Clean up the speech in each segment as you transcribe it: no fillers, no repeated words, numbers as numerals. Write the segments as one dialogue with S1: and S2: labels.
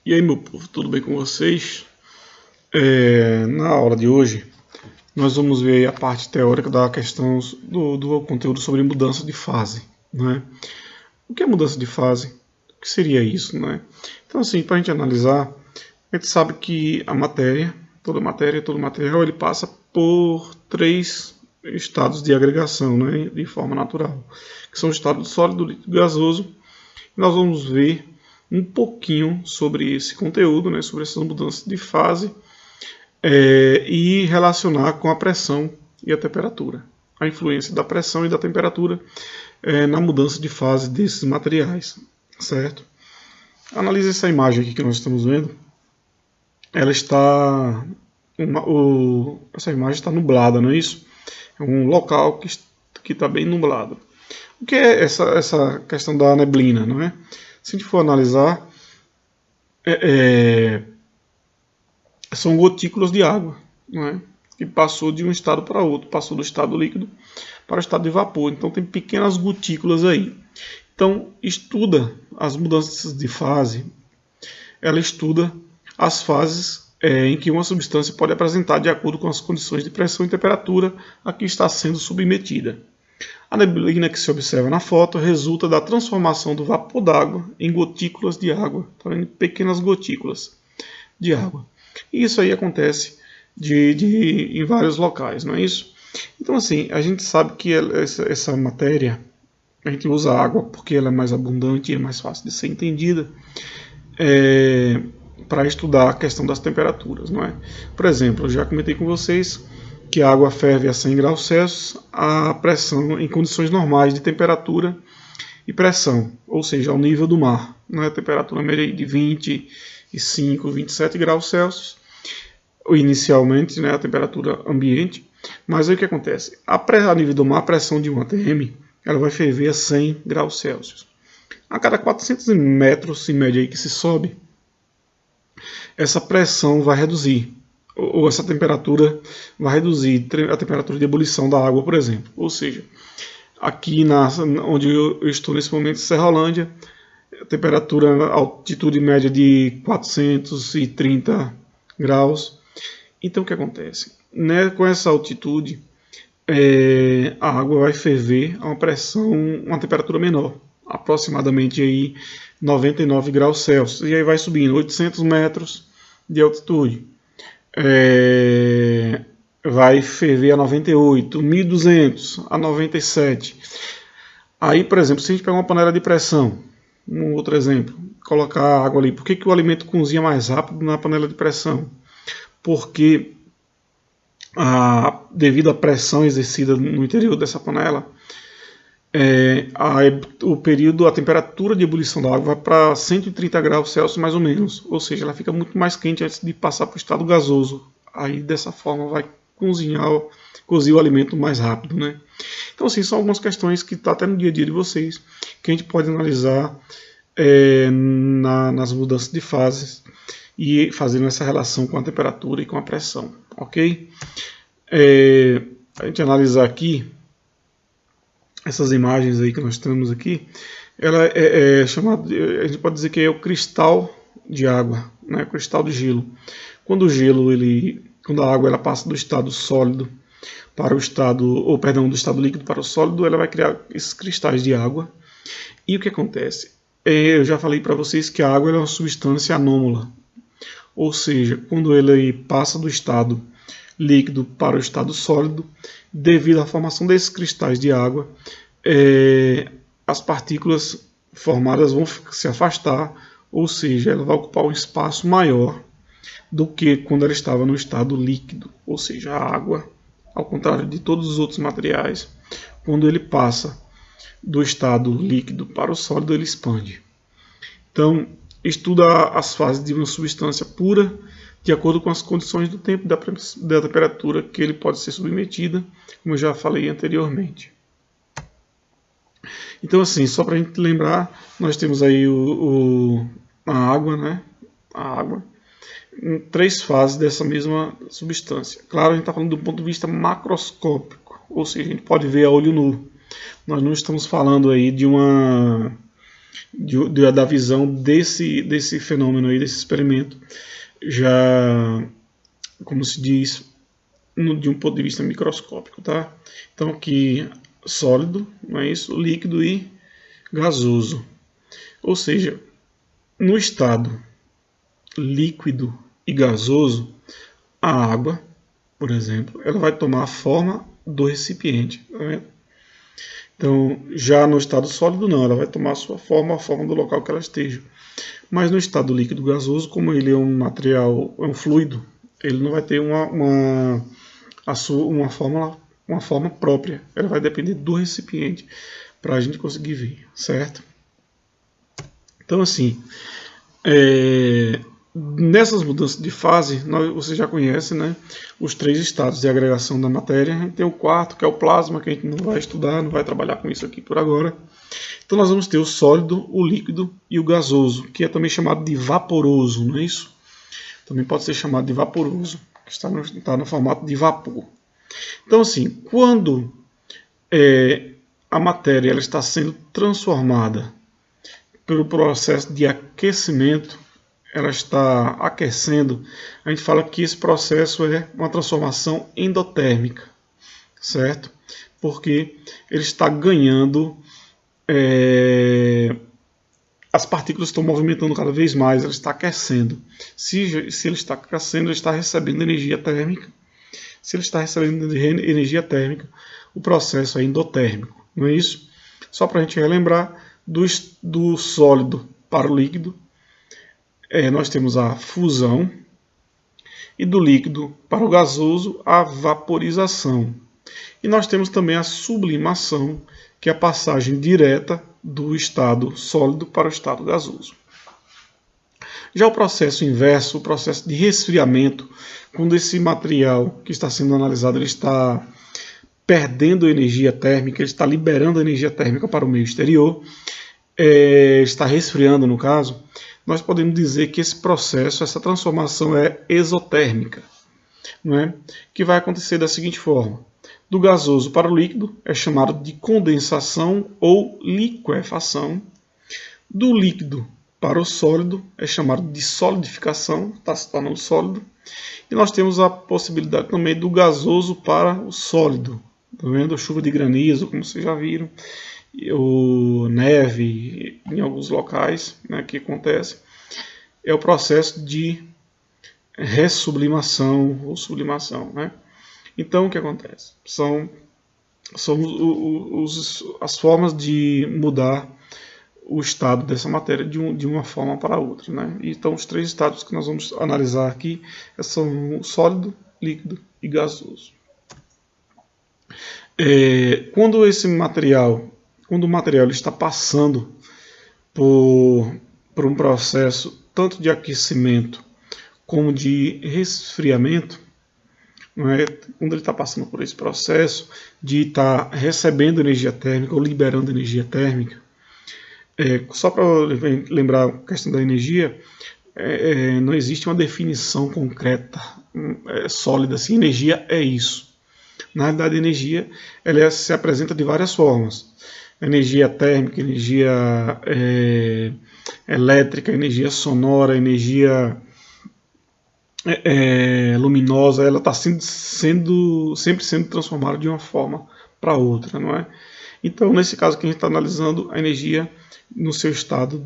S1: E aí, meu povo, tudo bem com vocês? Na aula de hoje, nós vamos ver a parte teórica da questão do conteúdo sobre mudança de fase. Não é? O que é mudança de fase? O que seria isso? Não é? Então, assim, para a gente analisar, a gente sabe que a matéria, todo material, ele passa por três estados de agregação, né, de forma natural, que são o estado sólido, líquido e gasoso. Nós vamos ver um pouquinho sobre esse conteúdo, né, sobre essas mudanças de fase e relacionar com a pressão e a temperatura. A influência da pressão e da temperatura na mudança de fase desses materiais, certo? Analise essa imagem aqui que nós estamos vendo. Ela está... essa imagem está nublada, não é isso? É um local que está bem nublado. O que é essa questão da neblina, não é? Se a gente for analisar, são gotículas de água, não é? Que passou de um estado para outro, passou do estado líquido para o estado de vapor. Então tem pequenas gotículas aí. Então estuda as mudanças de fase, ela estuda as fases em que uma substância pode apresentar de acordo com as condições de pressão e temperatura a que está sendo submetida. A neblina que se observa na foto resulta da transformação do vapor d'água em gotículas de água, tá vendo? Pequenas gotículas de água. E isso aí acontece em vários locais, não é isso? Então, assim, a gente sabe que essa matéria, a gente usa água porque ela é mais abundante e é mais fácil de ser entendida para estudar a questão das temperaturas, não é? Por exemplo, eu já comentei com vocês que a água ferve a 100 graus Celsius, a pressão em condições normais de temperatura e pressão, ou seja, ao nível do mar. A temperatura média de 25, 27 graus Celsius, inicialmente, né, a temperatura ambiente. Mas aí o que acontece? A nível do mar, a pressão de 1 atm ela vai ferver a 100 graus Celsius. A cada 400 metros, em média, aí que se sobe, essa pressão vai reduzir, ou essa temperatura vai reduzir a temperatura de ebulição da água, por exemplo. Ou seja, aqui onde eu estou nesse momento, Serrolândia, a temperatura, a altitude média de 430 graus. Então o que acontece? Com essa altitude, a água vai ferver a uma temperatura menor, aproximadamente aí 99 graus Celsius, e aí vai subindo 800 metros de altitude. Vai ferver a 98, 1200 a 97. Aí, por exemplo, se a gente pegar uma panela de pressão, um outro exemplo, colocar água ali, por que o alimento cozinha mais rápido na panela de pressão? Porque devido à pressão exercida no interior dessa panela, a temperatura de ebulição da água vai para 130 graus Celsius mais ou menos, ou seja, ela fica muito mais quente antes de passar para o estado gasoso. Aí dessa forma vai cozinhar o alimento mais rápido, né? Então, assim, são algumas questões que estão até no dia a dia de vocês, que a gente pode analisar nas mudanças de fases e fazendo essa relação com a temperatura e com a pressão, ok? A gente analisar aqui essas imagens aí que nós temos aqui, ela é chamada, a gente pode dizer que é o cristal de água, né? Cristal de gelo. Quando a água ela passa do estado sólido para o do estado líquido para o sólido, ela vai criar esses cristais de água. E o que acontece? Eu já falei para vocês que a água é uma substância anômala, ou seja, quando ele passa do estado líquido para o estado sólido, devido à formação desses cristais de água, as partículas formadas vão se afastar, ou seja, ela vai ocupar um espaço maior do que quando ela estava no estado líquido, ou seja, a água, ao contrário de todos os outros materiais, quando ele passa do estado líquido para o sólido, ele expande. Então, estuda as fases de uma substância pura de acordo com as condições do tempo e da temperatura que ele pode ser submetida, como eu já falei anteriormente. Então, assim, só para a gente lembrar, nós temos aí a água, né? A água, em três fases dessa mesma substância. Claro, a gente está falando do ponto de vista macroscópico, ou seja, a gente pode ver a olho nu. Nós não estamos falando aí de uma da visão desse fenômeno aí, desse experimento, já, como se diz, de um ponto de vista microscópico, tá? Então aqui sólido, não é isso? Líquido e gasoso. Ou seja, no estado líquido e gasoso, a água, por exemplo, ela vai tomar a forma do recipiente, tá vendo? Então, já no estado sólido não, ela vai tomar a sua forma, a forma do local que ela esteja. Mas no estado líquido gasoso, como ele é um material, é um fluido, ele não vai ter uma forma própria. Ela vai depender do recipiente para a gente conseguir ver, certo? Então, assim, nessas mudanças de fase, você já conhece, né, os 3 estados de agregação da matéria. A gente tem o quarto, que é o plasma, que a gente não vai estudar, não vai trabalhar com isso aqui por agora. Então nós vamos ter o sólido, o líquido e o gasoso, que é também chamado de vaporoso, não é isso? Também pode ser chamado de vaporoso, que está no formato de vapor. Então, assim, quando a matéria ela está sendo transformada pelo processo de aquecimento, ela está aquecendo, a gente fala que esse processo é uma transformação endotérmica, certo? Porque ele está ganhando, as partículas estão movimentando cada vez mais, ela está aquecendo. Se ele está aquecendo, ele está recebendo energia térmica. Se ele está recebendo energia térmica, o processo é endotérmico, não é isso? Só para a gente relembrar, do sólido para o líquido, nós temos a fusão, e do líquido para o gasoso, a vaporização. E nós temos também a sublimação, que é a passagem direta do estado sólido para o estado gasoso. Já o processo inverso, o processo de resfriamento, quando esse material que está sendo analisado ele está perdendo energia térmica, ele está liberando energia térmica para o meio exterior, está resfriando no caso, nós podemos dizer que esse processo, essa transformação é exotérmica, não é? Que vai acontecer da seguinte forma: do gasoso para o líquido é chamado de condensação ou liquefação, do líquido para o sólido é chamado de solidificação, está se tornando sólido, e nós temos a possibilidade também do gasoso para o sólido, tá vendo? Chuva de granizo, como vocês já viram, ou neve em alguns locais, né, que acontece, é o processo de ressublimação ou sublimação, né? Então o que acontece? São as formas de mudar o estado dessa matéria de uma forma para outra, né? Então os 3 estados que nós vamos analisar aqui são sólido, líquido e gasoso. Quando o material está passando por um processo tanto de aquecimento como de resfriamento, não é? Quando ele está passando por esse processo de estar recebendo energia térmica ou liberando energia térmica, só para lembrar a questão da energia, não existe uma definição concreta, sólida, assim, energia é isso. Na realidade, a energia ela se apresenta de várias formas. Energia térmica, energia elétrica, energia sonora, energia luminosa, ela está sempre sendo transformada de uma forma para outra, não é? Então, nesse caso que a gente está analisando a energia no seu estado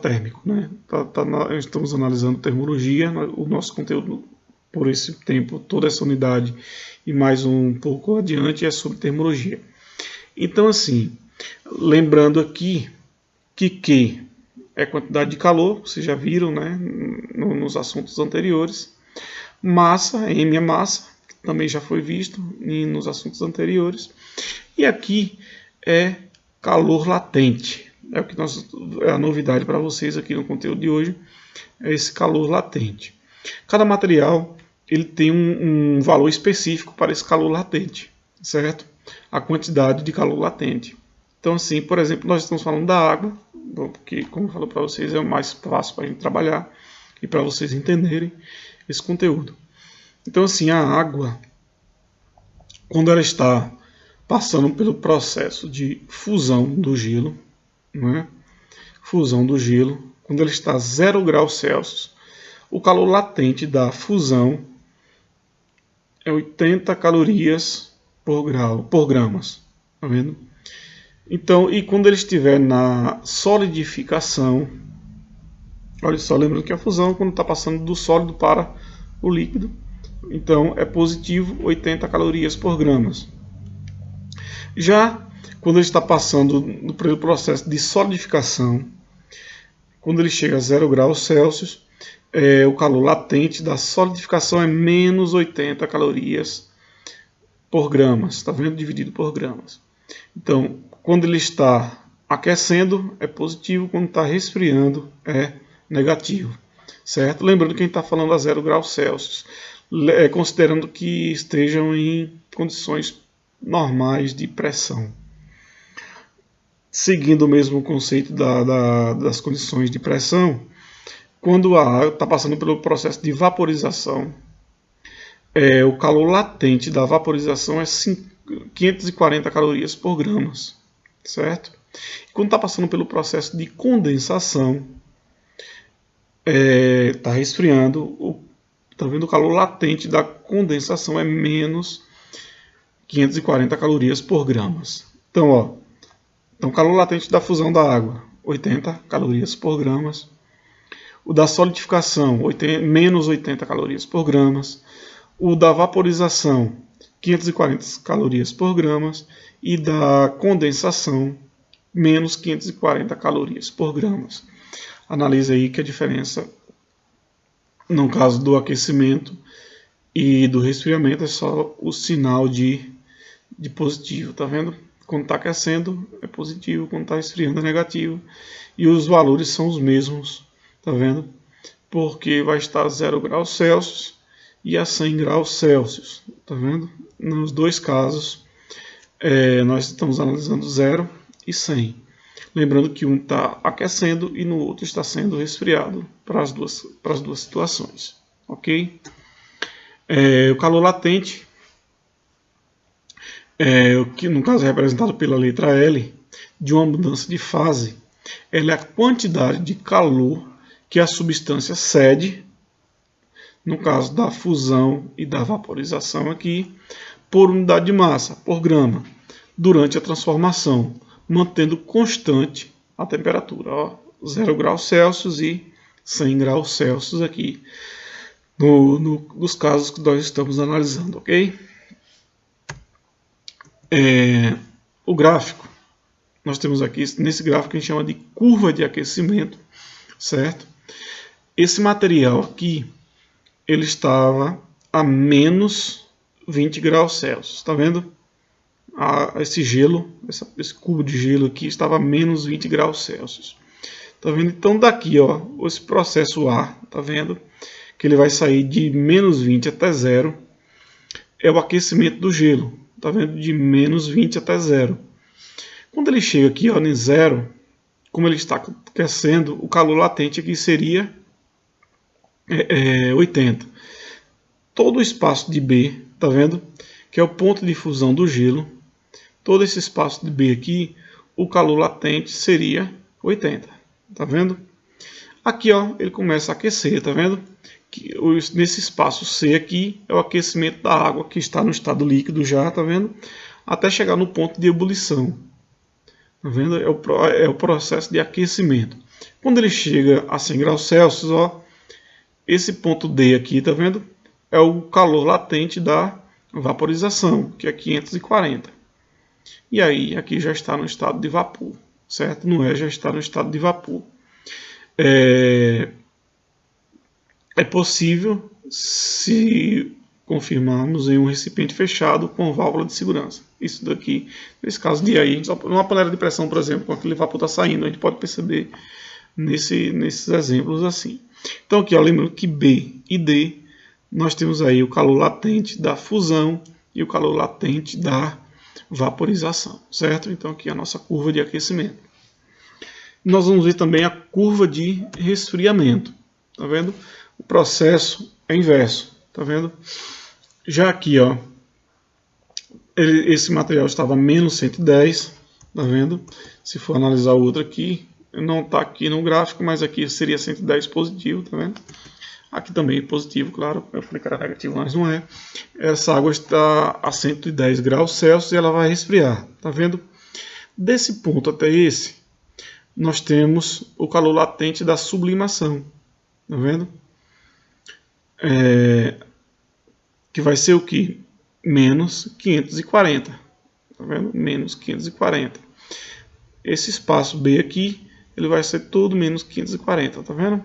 S1: térmico, né? Estamos analisando termologia, o nosso conteúdo por esse tempo, toda essa unidade e mais um pouco adiante é sobre termologia. Então, assim, lembrando aqui que Q é quantidade de calor, vocês já viram, né, nos assuntos anteriores. Massa, M é massa, que também já foi visto nos assuntos anteriores. E aqui é calor latente. É o que é a novidade para vocês aqui no conteúdo de hoje, é esse calor latente. Cada material ele tem um valor específico para esse calor latente, certo? A quantidade de calor latente. Então, assim, por exemplo, nós estamos falando da água, porque, como eu falo para vocês, é o mais fácil para a gente trabalhar e para vocês entenderem esse conteúdo. Então, assim, a água, quando ela está passando pelo processo de fusão do gelo, né, fusão do gelo, quando ele está a 0 graus Celsius, o calor latente da fusão é 80 calorias por gramas. Tá vendo? Então, e quando ele estiver na solidificação, olha só, lembrando que a fusão é quando está passando do sólido para o líquido, então é positivo 80 calorias por gramas. Já quando ele está passando pelo processo de solidificação, quando ele chega a 0 graus Celsius, o calor latente da solidificação é menos 80 calorias por gramas. Está vendo? Dividido por gramas. Então, quando ele está aquecendo, é positivo. Quando está resfriando, é negativo. Certo? Lembrando que a gente está falando a 0 graus Celsius. Considerando que estejam em condições normais de pressão. Seguindo o mesmo conceito das condições de pressão, quando a água está passando pelo processo de vaporização, o calor latente da vaporização é 540 calorias por gramas, certo? E quando está passando pelo processo de condensação, está resfriando, está vendo, o calor latente da condensação é menos 540 calorias por gramas. Então, o calor latente da fusão da água, 80 calorias por gramas. O da solidificação, menos 80 calorias por gramas. O da vaporização, 540 calorias por gramas. E da condensação, menos 540 calorias por gramas. Analise aí que a diferença, no caso do aquecimento e do resfriamento, é só o sinal de positivo, tá vendo? Quando está aquecendo é positivo, quando está esfriando é negativo. E os valores são os mesmos, tá vendo? Porque vai estar a 0 graus Celsius e a 100 graus Celsius, tá vendo? Nos dois casos, nós estamos analisando 0 e 100. Lembrando que um está aquecendo e no outro está sendo resfriado para as duas situações, ok? O calor latente, que no caso é representado pela letra L, de uma mudança de fase, ela é a quantidade de calor que a substância cede, no caso da fusão e da vaporização aqui, por unidade de massa, por grama, durante a transformação, mantendo constante a temperatura, 0 graus Celsius e 100 graus Celsius aqui, nos casos que nós estamos analisando, ok? O gráfico, nós temos aqui, nesse gráfico a gente chama de curva de aquecimento, certo? Esse material aqui, ele estava a menos 20 graus Celsius, está vendo? Esse gelo, esse cubo de gelo aqui estava a menos 20 graus Celsius. Tá vendo? Então daqui, esse processo A, tá vendo? Que ele vai sair de menos 20 até 0, é o aquecimento do gelo. Tá vendo? De menos 20 até 0. Quando ele chega aqui, em 0, como ele está aquecendo, o calor latente aqui seria 80. Todo o espaço de B, tá vendo? Que é o ponto de fusão do gelo. Todo esse espaço de B aqui, o calor latente seria 80. Tá vendo? Aqui, ele começa a aquecer, tá vendo? Nesse espaço C aqui é o aquecimento da água que está no estado líquido já, tá vendo? Até chegar no ponto de ebulição. Tá vendo? É o processo de aquecimento. Quando ele chega a 100 graus Celsius, esse ponto D aqui, tá vendo? É o calor latente da vaporização, que é 540. E aí, aqui já está no estado de vapor, certo? Já está no estado de vapor. É possível se confirmarmos em um recipiente fechado com válvula de segurança. Isso daqui, nesse caso de aí, numa panela de pressão, por exemplo, com aquele vapor está saindo, a gente pode perceber nesses exemplos assim. Então aqui, lembrando que B e D, nós temos aí o calor latente da fusão e o calor latente da vaporização, certo? Então aqui a nossa curva de aquecimento. Nós vamos ver também a curva de resfriamento, tá vendo? O processo é inverso, tá vendo? Já aqui, esse material estava a menos 110, tá vendo? Se for analisar o outro aqui, não está aqui no gráfico, mas aqui seria 110 positivo, tá vendo? Aqui também positivo, claro, eu falei que era negativo, mas não é. Essa água está a 110 graus Celsius e ela vai resfriar, tá vendo? Desse ponto até esse, nós temos o calor latente da sublimação, tá vendo? Que vai ser o que? Menos 540, tá vendo? Menos 540. Esse espaço B aqui, ele vai ser todo menos 540, tá vendo?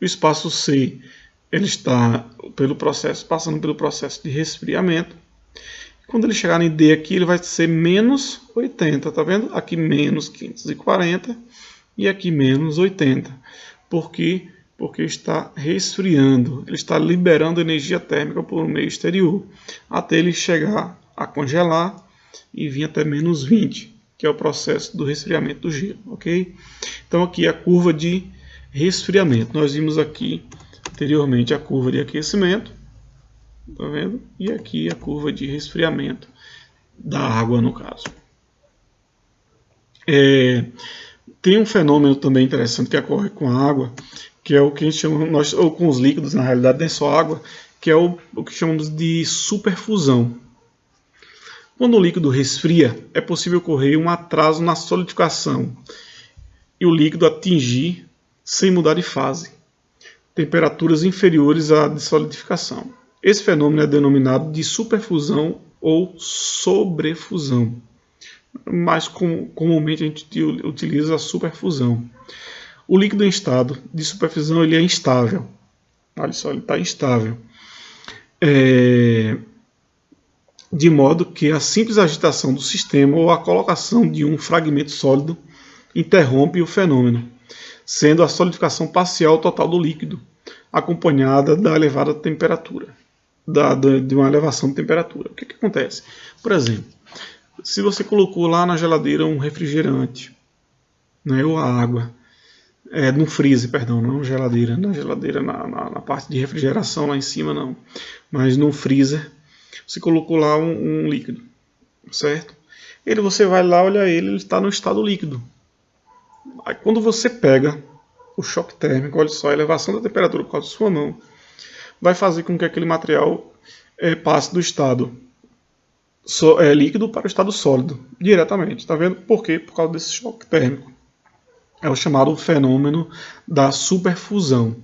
S1: O espaço C, ele está passando pelo processo de resfriamento. Quando ele chegar em D aqui, ele vai ser menos 80, tá vendo? Aqui menos 540 e aqui menos 80. Por quê? Porque está resfriando, ele está liberando energia térmica por meio exterior, até ele chegar a congelar e vir até menos 20, que é o processo do resfriamento do gelo, ok? Então aqui é a curva de resfriamento. Nós vimos aqui anteriormente a curva de aquecimento, tá vendo? E aqui a curva de resfriamento da água, no caso. Tem um fenômeno também interessante que ocorre com a água, que é o que a gente chama, ou com os líquidos, na realidade não é só água, que é o que chamamos de superfusão. Quando o líquido resfria, é possível ocorrer um atraso na solidificação e o líquido atingir, sem mudar de fase, temperaturas inferiores à de solidificação. Esse fenômeno é denominado de superfusão ou sobrefusão. Mais comumente a gente utiliza a superfusão. O líquido em estado de superfusão ele é instável. Olha só, ele está instável. De modo que a simples agitação do sistema ou a colocação de um fragmento sólido interrompe o fenômeno, sendo a solidificação parcial total do líquido, acompanhada da elevada temperatura, de uma elevação de temperatura. O que acontece? Por exemplo, se você colocou lá na geladeira um refrigerante, né, ou a água, no freezer, perdão, não na geladeira, na parte de refrigeração lá em cima não, mas no freezer, você colocou lá um líquido, certo? Você vai lá, olha ele está no estado líquido. Aí quando você pega o choque térmico, olha só, a elevação da temperatura por causa da sua mão, vai fazer com que aquele material passe do estado líquido para o estado sólido, diretamente. Tá vendo? Por quê? Por causa desse choque térmico. É o chamado fenômeno da superfusão.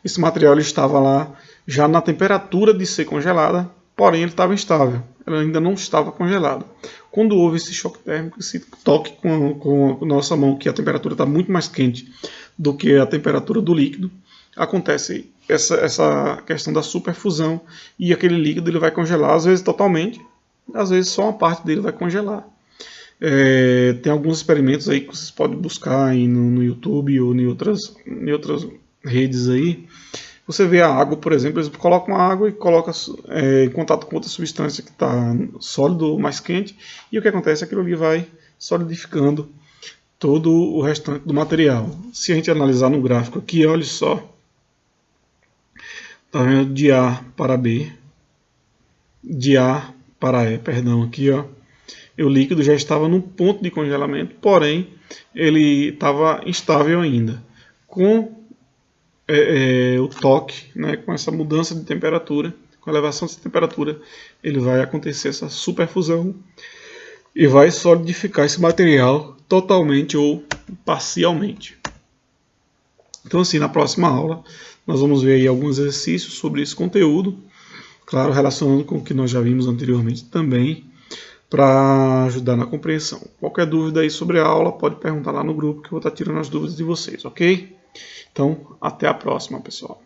S1: Esse material ele estava lá já na temperatura de ser congelada, porém ele estava instável, ele ainda não estava congelado. Quando houve esse choque térmico, esse toque com a nossa mão, que a temperatura está muito mais quente do que a temperatura do líquido, acontece essa questão da superfusão e aquele líquido ele vai congelar, às vezes totalmente, às vezes só uma parte dele vai congelar. Tem alguns experimentos aí que vocês podem buscar aí no YouTube ou em outras redes aí. Você vê a água, por exemplo, eles colocam a água e colocam em contato com outra substância que está sólido ou mais quente, e o que acontece? Aquilo ali vai solidificando todo o restante do material. Se a gente analisar no gráfico aqui, olha só, tá vendo? De A para B, de A para E, perdão, aqui ó, o líquido já estava num ponto de congelamento, porém ele estava instável ainda. Com o toque, né, com essa mudança de temperatura, com a elevação de temperatura, ele vai acontecer essa superfusão e vai solidificar esse material totalmente ou parcialmente. Então assim, na próxima aula nós vamos ver aí alguns exercícios sobre esse conteúdo, claro, relacionando com o que nós já vimos anteriormente também, para ajudar na compreensão. Qualquer dúvida aí sobre a aula, pode perguntar lá no grupo que eu vou estar tirando as dúvidas de vocês, ok? Então, até a próxima, pessoal.